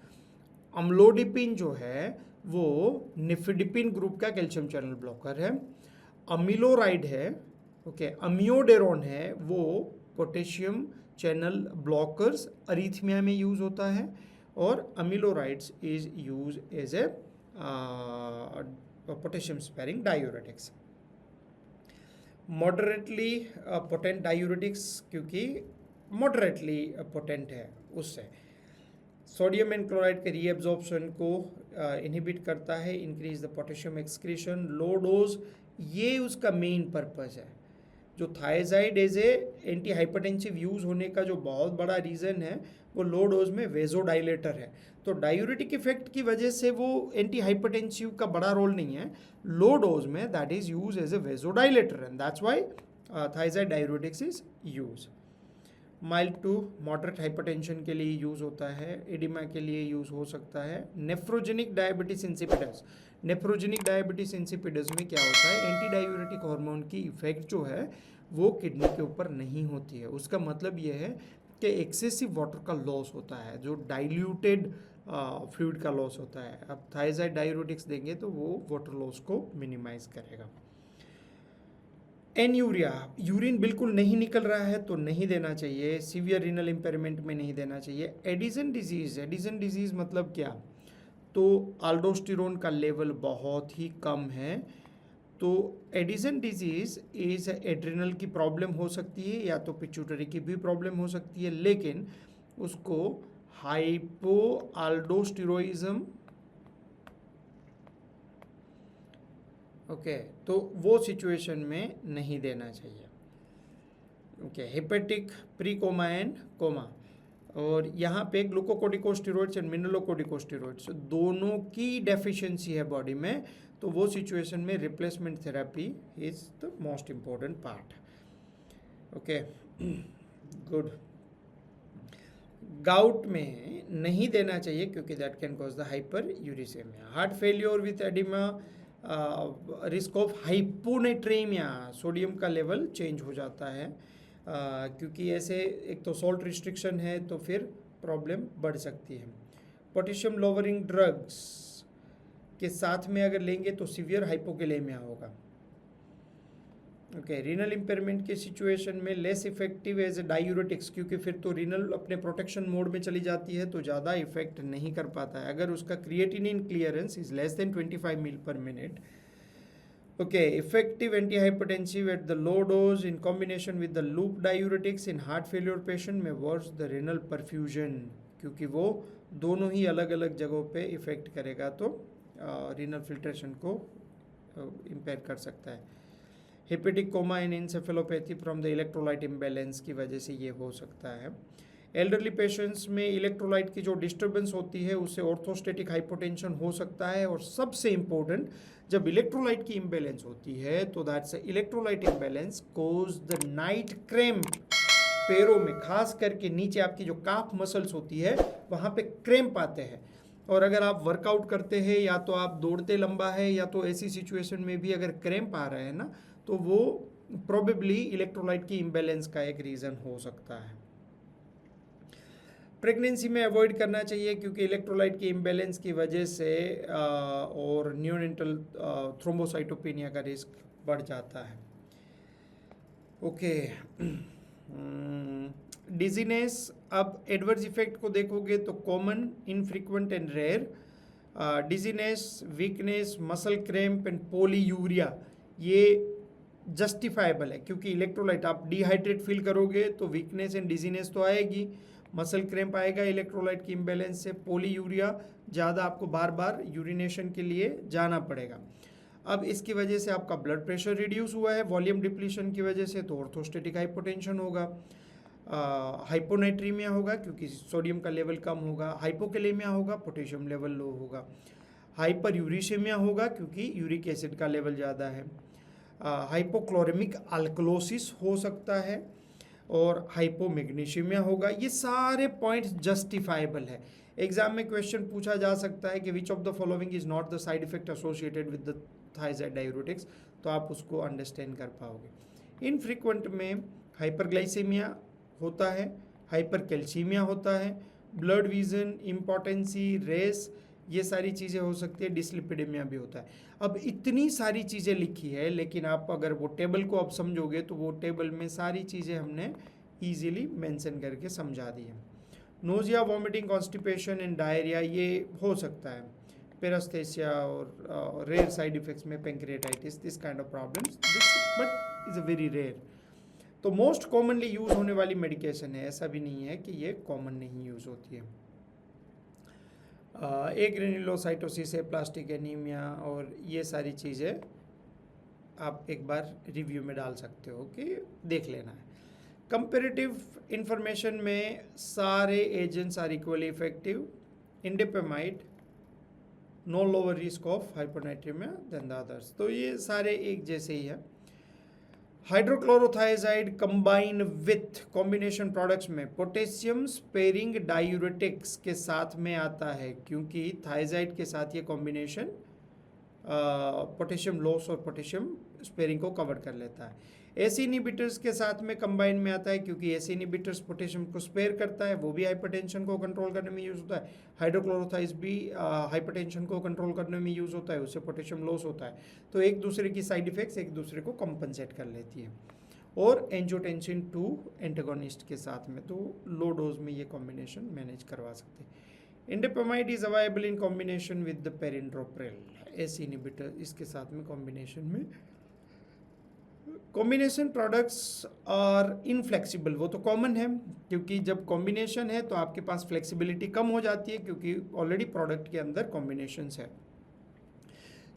अम्लोडिपिन जो है वो निफिडिपिन ग्रुप का कैल्शियम चैनल ब्लॉकर है। अमिलोराइड है ओके, अम्योडेरोन है वो पोटेशियम चैनल ब्लॉकर्स अरीथमिया में यूज होता है, और amilorides is use as a potassium sparing diuretics. Moderately potent diuretics क्योंकि मॉडरेटली पोटेंट है उससे। सोडियम एंड क्लोराइड के रीएब्जॉर्प्शन को इनहिबिट करता है, increase the potassium excretion, low dose, ये उसका मेन पर्पस है। जो thiazide as a antihypertensive use होने का जो बहुत बड़ा रीज़न है वो लो डोज में वेजोडाइलेटर है। तो डायूरेटिक इफेक्ट की वजह से वो एंटी हाइपरटेंसिव का बड़ा रोल नहीं है, लो डोज में that is use as a vasodilator, and that's why thiazide diuretics is use. Mild to moderate hypertension के लिए यूज़ होता है, एडिमा के लिए यूज़ हो सकता है। Nephrogenic diabetes insipidus, nephrogenic diabetes insipidus में क्या होता है, एंटी डायूरेटिक हार्मोन की इफेक्ट जो है वो किडनी के ऊपर नहीं होती है। उसका मतलब ये है कि एक्सेसिव वाटर का लॉस होता है, जो डाइल्यूटेड फ्लूइड का लॉस होता है। अब थायजाइड डायूरेटिक्स देंगे तो वो वाटर लॉस को मिनिमाइज करेगा। एन्यूरिया, यूरिन बिल्कुल नहीं निकल रहा है तो नहीं देना चाहिए, सीवियर रीनल इम्पेयरमेंट में नहीं देना चाहिए। एडिसन डिजीज़, एडिसन डिजीज़ मतलब क्या, तो अल्डोस्टेरोन का लेवल बहुत ही कम है, तो एडिसन डिजीज़ इज एड्रिनल की प्रॉब्लम हो सकती है या तो पिट्यूटरी की भी प्रॉब्लम हो सकती है, लेकिन उसको हाइपो अल्डोस्टेरोइज्म, ओके, तो वो सिचुएशन में नहीं देना चाहिए। Okay, hepatic pre coma and coma, और यहाँ पे ग्लूकोकोर्टिकोस्टेरॉइड्स एंड मिनरलोकोर्टिकोस्टेरॉइड्स दोनों की डेफिशिएंसी है बॉडी में, तो वो सिचुएशन में replacement therapy is the most important part. Okay, good. Gout में नहीं देना चाहिए क्योंकि that can cause the hyperuricaemia. Heart failure with oedema, risk of hyponatraemia, sodium का लेवल चेंज हो जाता है, क्योंकि ऐसे एक तो सॉल्ट रिस्ट्रिक्शन है तो फिर प्रॉब्लम बढ़ सकती है। पोटेशियम लोवरिंग ड्रग्स के साथ में अगर लेंगे तो सीवियर हाइपोकेलेमिया होगा। ओके, रीनल इम्पेयरमेंट के सिचुएशन में less effective as a diuretics, क्योंकि फिर तो रीनल अपने प्रोटेक्शन मोड में चली जाती है तो ज़्यादा इफेक्ट नहीं कर पाता है। अगर उसका creatinine clearance is less than 25 ml per minute। Okay, effective anti hypertensive at the low dose in combination with the loop diuretics in heart failure patient में वर्स द रीनल परफ्यूजन, क्योंकि वो दोनों ही अलग अलग जगहों पे इफेक्ट करेगा तो रीनल फिल्ट्रेशन को इम्पेयर कर सकता है। Hepatic coma in encephalopathy from the electrolyte imbalance की वजह से ये हो सकता है। एल्डरली पेशेंट्स में इलेक्ट्रोलाइट की जो डिस्टर्बेंस होती है उससे ऑर्थोस्टेटिक हाइपोटेंशन हो सकता है, और सबसे इम्पोर्टेंट जब इलेक्ट्रोलाइट की इम्बैलेंस होती है तो that's electrolyte imbalance cause the night cramp, पैरों में खास करके नीचे आपकी जो काफ मसल्स होती है वहाँ पे क्रैम्प आते हैं, और अगर आप वर्कआउट करते हैं या तो आप दौड़ते लंबा है या तो ऐसी सिचुएशन में भी अगर क्रैम्प आ रहे हैं ना, तो वो प्रोबेबली इलेक्ट्रोलाइट की इम्बैलेंस का एक रीज़न हो सकता है। प्रेगनेंसी में अवॉइड करना चाहिए क्योंकि इलेक्ट्रोलाइट की इम्बैलेंस की वजह से और न्यूनेंटल थ्रोम्बोसाइटोपेनिया का रिस्क बढ़ जाता है। ओके, डिजीनेस, अब एडवर्स इफेक्ट को देखोगे तो common, infrequent and rare. Dizziness, weakness, muscle cramp and polyuria ये जस्टिफाइबल है, क्योंकि इलेक्ट्रोलाइट आप डिहाइड्रेट फील करोगे तो वीकनेस एंड डिजीनेस तो आएगी, मसल क्रैम्प आएगा इलेक्ट्रोलाइट की इम्बैलेंस से, पोलीयूरिया ज़्यादा आपको बार बार यूरिनेशन के लिए जाना पड़ेगा। अब इसकी वजह से आपका ब्लड प्रेशर रिड्यूस हुआ है वॉल्यूम डिप्लीशन की वजह से, तो ऑर्थोस्टेटिक हाइपोटेंशन होगा, हाइपोनाइट्रीमिया होगा क्योंकि सोडियम का लेवल कम होगा, हाइपोकेलेमिया होगा, पोटेशियम लेवल लो होगा, हाइपर यूरिसेमिया होगा क्योंकि यूरिक एसिड का लेवल ज़्यादा है, हाइपोक्लोरेमिक अल्कलोसिस हो सकता है, और हाइपोमैग्नीशियमिया होगा। ये सारे पॉइंट्स जस्टिफाइबल है। एग्जाम में क्वेश्चन पूछा जा सकता है कि विच of the following is not the side effect associated with the thiazide diuretics, तो आप उसको अंडरस्टैंड कर पाओगे। इनफ्रीक्वेंट में हाइपरग्लाइसेमिया होता है, हाइपरकैल्सीमिया होता है, ब्लड विजन, इम्पोर्टेंसी, रेस, ये सारी चीज़ें हो सकती है, डिसलिपिडेमिया भी होता है। अब इतनी सारी चीज़ें लिखी है, लेकिन आप अगर वो टेबल को अब समझोगे तो वो टेबल में सारी चीज़ें हमने ईजिली मेंशन करके समझा दी है। Nausea, vomiting, constipation and diarrhea ये हो सकता है। पेरास्थेसिया और रेयर साइड इफेक्ट्स में pancreatitis, this kind of problems, but is a very rare. तो मोस्ट कॉमनली यूज़ होने वाली मेडिकेशन है, ऐसा भी नहीं है कि ये कॉमन नहीं यूज़ होती है। एक ग्रेन्युलोसाइटोसिस है, प्लास्टिक एनीमिया, और ये सारी चीज़ें आप एक बार रिव्यू में डाल सकते हो कि देख लेना है। कंपेरेटिव इंफॉर्मेशन में सारे agents are equally effective. Indapamide, no lower risk of hyponatraemia than the others, तो ये सारे एक जैसे ही है। Hydrochlorothiazide combine with combination products में पोटेशियम स्पेरिंग डायूरेटिक्स के साथ में आता है, क्योंकि थाइजाइड के साथ ये कॉम्बिनेशन पोटेशियम लॉस और पोटेशियम स्पेरिंग को कवर कर लेता है। एसी इनिबिटर्स के साथ में कंबाइन में आता है, क्योंकि एसी इनिबिटर्स पोटेशियम को स्पेयर करता है, वो भी हाइपरटेंशन को कंट्रोल करने में यूज़ होता है। हाइड्रोक्लोरोथाइज भी हाइपरटेंशन को कंट्रोल करने में यूज़ होता है, उससे पोटेशियम लॉस होता है। तो एक दूसरे की साइड इफेक्ट्स एक दूसरे को कंपनसेट कर लेती है। और एंजियोटेंसिन 2 एंटागोनिस्ट के साथ में, तो लो डोज में ये कॉम्बिनेशन मैनेज करवा सकते हैं। Indapamide is available in combination with the perindopril, ACE inhibitor, इसके साथ में कॉम्बिनेशन में। कॉम्बिनेशन प्रोडक्ट्स आर इनफ्लेक्सिबल, वो तो कॉमन है, क्योंकि जब कॉम्बिनेशन है तो आपके पास फ्लेक्सिबिलिटी कम हो जाती है, क्योंकि ऑलरेडी प्रोडक्ट के अंदर कॉम्बिनेशंस है।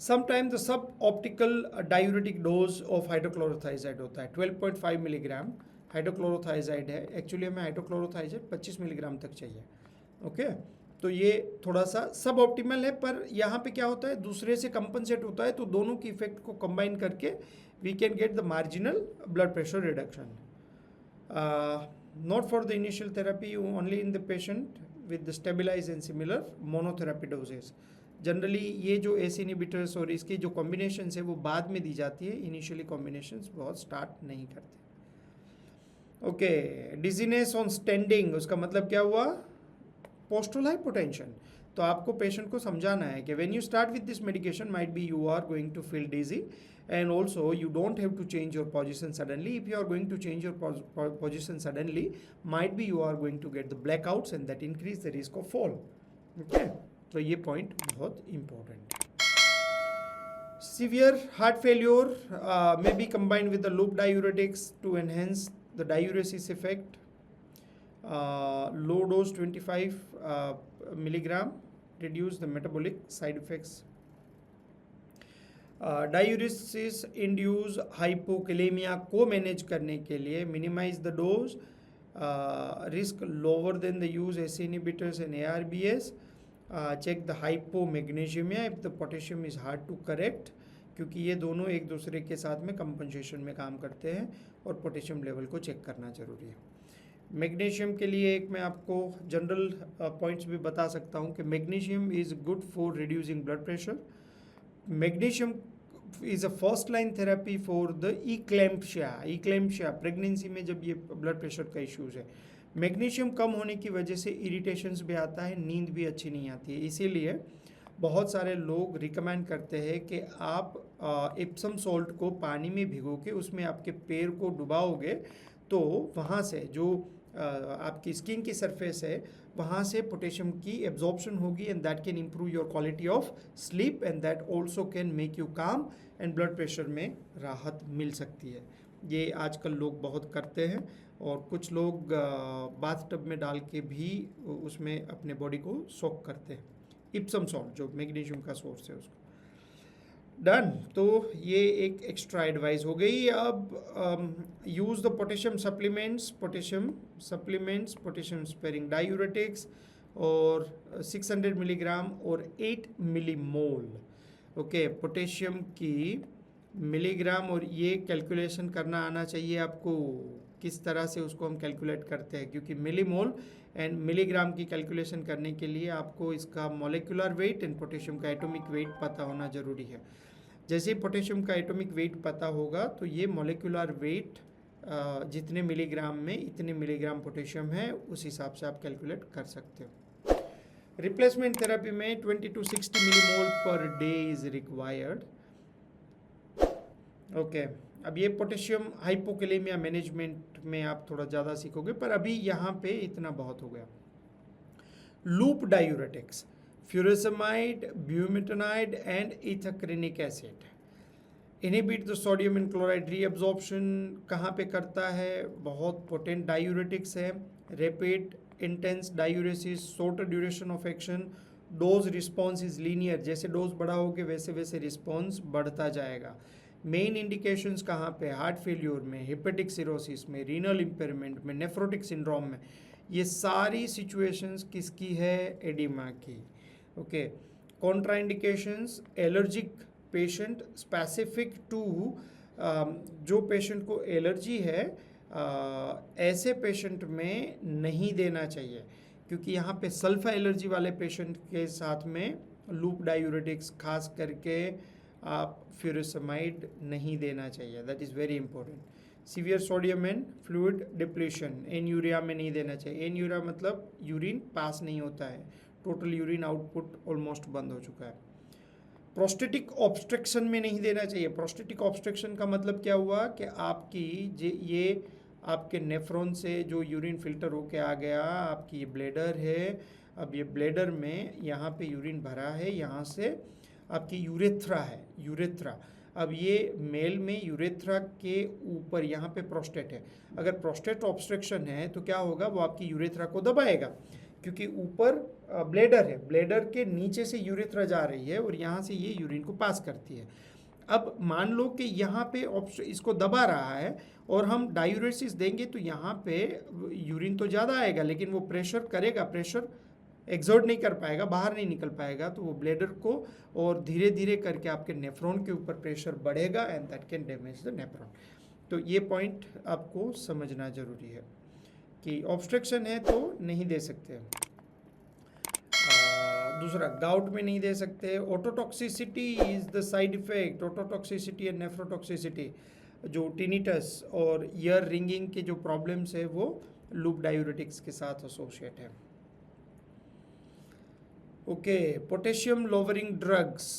Sometime the sub optical diuretic dose of hydrochlorothiazide होता है 12.5 मिलीग्राम हाइड्रोक्लोरोथाइजाइड है। एक्चुअली हमें हाइड्रोक्लोरोथाइजाइड 25 मिलीग्राम तक चाहिए। ओके, तो ये थोड़ा सा सब ऑप्टिमल है, पर यहाँ पे क्या होता है, दूसरे से कंपनसेट होता है, तो दोनों की इफेक्ट को कंबाइन करके we can get the marginal blood pressure reduction. Not for the initial therapy, only in the patient with the stabilized and similar monotherapy doses. Generally ये जो एसी इनिबिटर्स और इसकी जो कॉम्बिनेशंस है वो बाद में दी जाती है, इनिशियली कॉम्बिनेशंस बहुत स्टार्ट नहीं करते। ओके, डिजीनेस ऑन स्टैंडिंग, उसका मतलब क्या हुआ, पोस्टल हाइपोटेंशन। तो आपको पेशेंट को समझाना है कि when you start with this medication might be you are going to feel dizzy, and also you don't have to change your position suddenly. If you are going to change your position suddenly, might be you are going to get the blackouts and that increase the risk of fall. Okay, तो ये point बहुत important है। Severe heart failure may be combined with the loop diuretics to enhance the diuresis effect. Low dose 25 milligram reduce the metabolic side effects. Diuresis induce hypokalaemia को manage करने के लिए minimise the dose, risk lower than the use ACE inhibitors and ARBs, check the hypomagnesaemia if the potassium is hard to correct, क्योंकि ये दोनों एक दूसरे के साथ में कंपनसेशन में काम करते हैं, और पोटेशियम लेवल को चेक करना जरूरी है। मैग्नीशियम के लिए एक मैं आपको जनरल पॉइंट्स भी बता सकता हूँ कि magnesium is good for reducing blood pressure. Magnesium is a first line therapy for the eclampsia pregnancy में जब ये ब्लड प्रेशर का इश्यूज है। मैग्नीशियम कम होने की वजह से इरिटेशंस भी आता है, नींद भी अच्छी नहीं आती है, इसीलिए बहुत सारे लोग रिकमेंड करते हैं कि आप इप्सम सॉल्ट को पानी में भिगो के उसमें आपके पैर को डुबाओगे, तो वहाँ से जो आपकी स्किन की सरफेस है वहाँ से पोटेशियम की एब्जॉर्प्शन होगी, and that can improve your quality of sleep, and that also can make you काम, एंड ब्लड प्रेशर में राहत मिल सकती है। ये आजकल लोग बहुत करते हैं, और कुछ लोग बाथ टब में डाल के भी उसमें अपने बॉडी को सोक करते हैं, इप्सम सॉल्ट जो मैग्नीशियम का सोर्स है उसको। डन, तो ये एक एक्स्ट्रा एडवाइस हो गई। अब use the potassium supplements, potassium sparing diuretics, और 600 मिलीग्राम और 8 मिलीमोल। ओके, पोटेशियम की मिलीग्राम, और ये कैलकुलेशन करना आना चाहिए आपको, किस तरह से उसको हम कैलकुलेट करते हैं, क्योंकि मिलीमोल एंड मिलीग्राम की कैलकुलेशन करने के लिए आपको इसका मॉलिक्यूलर वेट एंड पोटेशियम का एटॉमिक वेट पता होना ज़रूरी है। जैसे पोटेशियम का एटॉमिक वेट पता होगा तो ये मॉलिक्यूलर वेट जितने मिलीग्राम में इतने मिलीग्राम पोटेशियम है, उस हिसाब से आप कैलकुलेट कर सकते हो। रिप्लेसमेंट थेरेपी में 20 to 60 मिलीमोल पर डे इज रिक्वायर्ड। ओके, अब ये पोटेशियम हाइपोकैलेमिया मैनेजमेंट में आप थोड़ा ज़्यादा सीखोगे, पर अभी यहाँ पे इतना बहुत हो गया। Loop diuretics, furosemide, bumetanide and ethacrynic acid inhibit the sodium and chloride reabsorption. कहाँ पे करता है? बहुत पोटेंट डायूरेटिक्स है। Rapid intense diuresis, shorter duration of action, dose response is linear, जैसे डोज बढ़ाओगे वैसे वैसे रिस्पॉन्स बढ़ता जाएगा। मेन इंडिकेशंस कहाँ पे? हार्ट फेल्यूर में, हेपेटिक सिरोसिस में, रीनल इम्पेयरमेंट में, नेफ्रोटिक सिंड्रोम में। ये सारी सिचुएशंस किसकी है? एडिमा की। Okay, contraindications, allergic patient specific to, जो पेशेंट को एलर्जी है ऐसे पेशेंट में नहीं देना चाहिए, क्योंकि यहाँ पे सल्फा एलर्जी वाले पेशेंट के साथ में लूप डायूरेटिक्स खास करके आप फ्यूरेसमाइड नहीं देना चाहिए। That is very important. Severe sodium and fluid depletion, anuria में नहीं देना चाहिए। एन यूरिया मतलब यूरिन पास नहीं होता है, टोटल यूरिन आउटपुट ऑलमोस्ट बंद हो चुका है। प्रोस्टेटिक ऑब्स्ट्रक्शन में नहीं देना चाहिए। प्रोस्टेटिक ऑब्स्ट्रक्शन का मतलब क्या हुआ कि आपकी ये आपके नेफ्रॉन से जो यूरिन फिल्टर होके आ गया, आपकी ये ब्लैडर है, अब ये ब्लैडर में यहाँ पे यूरिन भरा है, यहाँ से आपकी यूरेथ्रा है, यूरेथ्रा। अब ये मेल में यूरेथ्रा के ऊपर यहाँ पे प्रोस्टेट है। अगर प्रोस्टेट ऑब्स्ट्रक्शन है तो क्या होगा? वो आपकी यूरेथ्रा को दबाएगा, क्योंकि ऊपर ब्लैडर है, ब्लैडर के नीचे से यूरेथ्रा जा रही है और यहाँ से ये यूरिन को पास करती है। अब मान लो कि यहाँ पे इसको दबा रहा है और हम डायूरेसिस देंगे तो यहाँ पे यूरिन तो ज़्यादा आएगा, लेकिन वो प्रेशर करेगा, प्रेशर एक्सर्ट नहीं कर पाएगा, बाहर नहीं निकल पाएगा, तो वो ब्लैडर को और धीरे धीरे करके आपके नेफ्रॉन के ऊपर प्रेशर बढ़ेगा and that can damage the nephron. तो ये पॉइंट आपको समझना जरूरी है कि ऑब्स्ट्रक्शन है तो नहीं दे सकते। दूसरा, गाउट में नहीं दे सकते। Ototoxicity is the side effect. Ototoxicity and nephrotoxicity, जो टिनिटस और ईयर रिंगिंग के जो प्रॉब्लम्स है वो लूप डायूरेटिक्स के साथ एसोसिएट है। ओके, पोटेशियम लोवरिंग ड्रग्स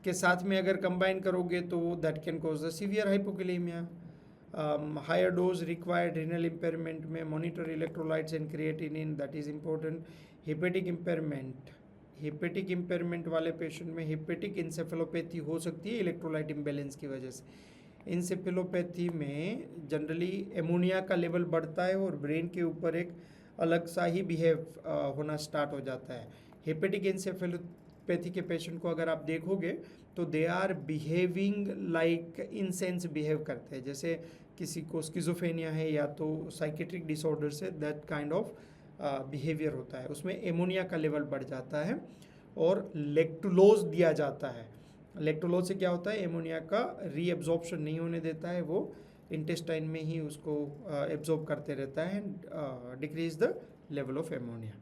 के साथ में अगर कंबाइन करोगे तो that can cause the severe hypokalaemia. Higher dose required renal impairment में, monitor electrolytes and creatinine, that is important. Hepatic impairment, hepatic impairment वाले पेशेंट में हेपेटिक इंसेफेलोपैथी हो सकती है इलेक्ट्रोलाइट इम्बैलेंस की वजह से। इंसेफेलोपैथी में जनरली एमोनिया का लेवल बढ़ता है और ब्रेन के ऊपर एक अलग सा ही बिहेव होना स्टार्ट हो जाता है। हेपेटिक इंसेफेलोपैथी के पेशेंट को अगर आप देखोगे तो they are behaving like insane behave करते हैं, जैसे किसी को स्किज़ोफ्रेनिया है या तो साइकेट्रिक डिसऑर्डर्स है, दैट काइंड ऑफ बिहेवियर होता है। उसमें एमोनिया का लेवल बढ़ जाता है और लेक्टुलोज दिया जाता है। लेक्टुलोज से क्या होता है? एमोनिया का रीअब्जॉर्प्शन नहीं होने देता है, वो इंटेस्टाइन में ही उसको एब्जॉर्ब करते रहता है and decrease the level of ammonia.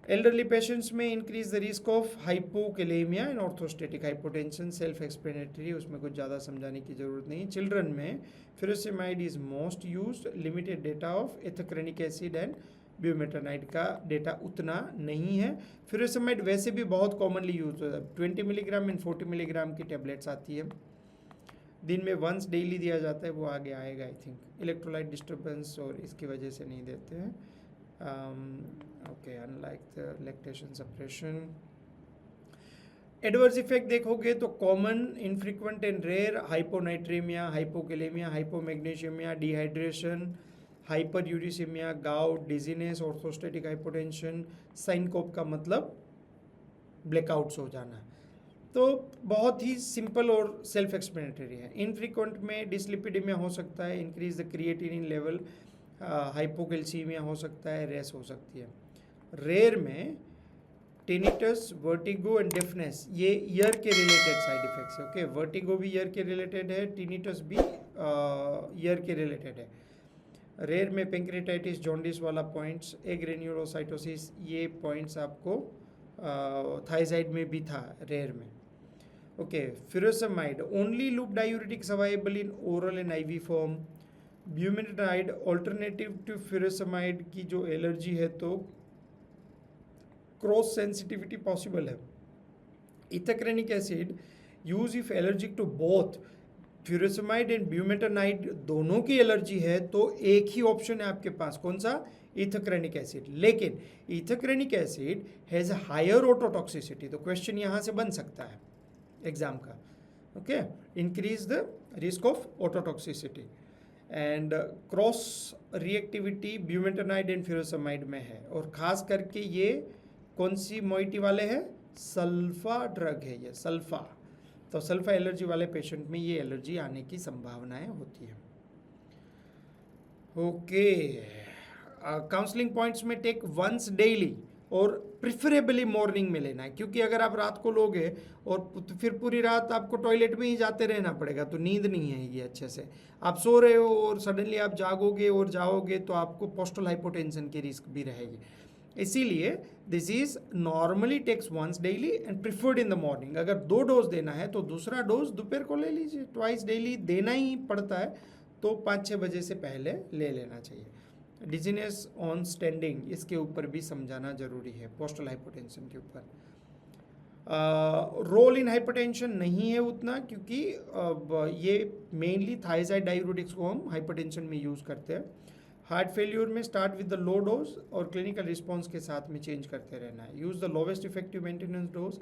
Elderly patients में increase the risk of hypokalaemia and orthostatic hypotension, self explanatory, उसमें कुछ ज़्यादा समझाने की जरूरत नहीं। चिल्ड्रन में furosemide is most used, limited data of ethacrynic acid and bumetanide का डेटा उतना नहीं है। फ्यूरेसेमाइड वैसे भी बहुत कॉमनली यूज होता है, 20 मिलीग्राम एंड 40 मिलीग्राम की टेबलेट्स आती है, दिन में वंस डेली दिया जाता है, वो आगे आएगा आई थिंक। इलेक्ट्रोलाइट डिस्टर्बेंस और इसकी वजह से नहीं देते हैं। Okay, unlike the lactation suppression. Adverse effect देखोगे तो common, infrequent and rare, hyponatraemia, hypokalaemia, hypomagnesaemia, dehydration, hyperuricaemia, gout, dizziness, orthostatic hypotension, syncope का मतलब ब्लैकआउट्स हो जाना। तो बहुत ही सिंपल और सेल्फ एक्सप्लेनेटरी है। इनफ्रीक्वेंट में डिसलिपिडेमिया हो सकता है, increase the creatinine level, hypocalcaemia हो सकता है, रेस हो सकती है। रेयर में टिनिटस, वर्टिगो एंड डेफनेस, ये ईयर के रिलेटेड साइड इफेक्ट्स है। ओके, वर्टिगो भी ईयर के रिलेटेड है, टिनिटस भी ईयर के रिलेटेड है। रेयर में पेंक्रेटाइटिस, जॉन्डिस वाला पॉइंट्स, एग्रेन्यूलोसाइटोसिस, ये पॉइंट्स आपको थायजाइड में भी था रेयर में। Okay, furosemide, only loop diuretics available in oral and IV form. Bumetanide, alternative to furosemide की जो एलर्जी है तो क्रॉस सेंसिटिविटी पॉसिबल है। Ethacrynic acid use if allergic to both furosemide and bumetanide दोनों की एलर्जी है तो एक ही ऑप्शन है आपके पास, कौन सा? Ethacrynic acid. लेकिन ethacrynic acid has a higher ototoxicity, तो क्वेश्चन यहाँ से बन सकता है एग्जाम का, okay, increase the risk of ototoxicity and cross reactivity bumetanide and furosemide में है, और खास करके ये कौन सी मोइटी वाले हैं? सल्फा ड्रग है ये, सल्फा। तो सल्फा एलर्जी वाले पेशेंट में ये एलर्जी आने की संभावनाएं होती है। ओके, काउंसलिंग पॉइंट्स में टेक वंस डेली और प्रिफरेबली मॉर्निंग में लेना है, क्योंकि अगर आप रात को लोगे और फिर पूरी रात आपको टॉयलेट में ही जाते रहना पड़ेगा तो नींद नहीं आएगी अच्छे से। आप सो रहे हो और सडनली आप जागोगे और जाओगे तो आपको पोस्टल हाइपोटेंशन की रिस्क भी रहेगी। इसीलिए this is normally takes once daily and preferred in the morning. अगर 2 डोज देना है तो दूसरा डोज दोपहर को ले लीजिए, ट्वाइस डेली देना ही पड़ता है तो 5-6 बजे से पहले ले लेना चाहिए। डिजीनेस ऑन स्टैंडिंग, इसके ऊपर भी समझाना जरूरी है, पोस्टल हाइपोटेंशन के ऊपर। रोल इन हाइपरटेंशन नहीं है उतना, क्योंकि ये मेनली थायराइड डायूरेटिक्स को हम हाइपरटेंशन में यूज़ करते हैं। हार्ट फेल्यूर में start with the low dose और क्लिनिकल रिस्पॉन्स के साथ में चेंज करते रहना है। Use the lowest effective maintenance dose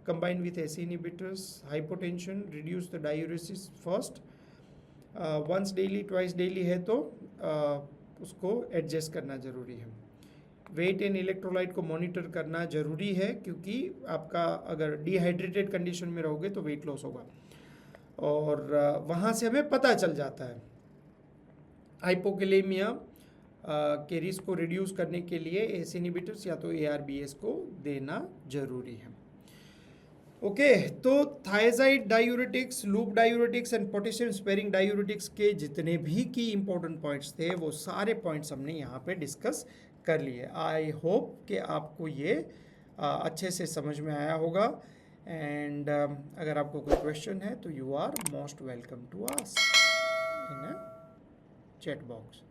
combined with ACE inhibitors. Hypotension reduce the diuresis first. Once daily twice daily है तो उसको एडजस्ट करना ज़रूरी है। वेट एंड इलेक्ट्रोलाइट को मॉनिटर करना ज़रूरी है, क्योंकि आपका अगर डिहाइड्रेटेड कंडीशन में रहोगे तो वेट लॉस होगा, और वहाँ से हमें पता चल जाता है। हाइपोकैलेमिया के रिस्क को रिड्यूस करने के लिए एसी इनहिबिटर्स या तो ARBs को देना जरूरी है। ओके, तो thyroid diuretics, loop diuretics and potassium sparing diuretics के जितने भी की इंपॉर्टेंट पॉइंट्स थे वो सारे पॉइंट्स हमने यहाँ पे डिस्कस कर लिए। आई होप कि आपको ये अच्छे से समझ में आया होगा, एंड अगर आपको कोई क्वेश्चन है तो you are most welcome to ask in a chat box.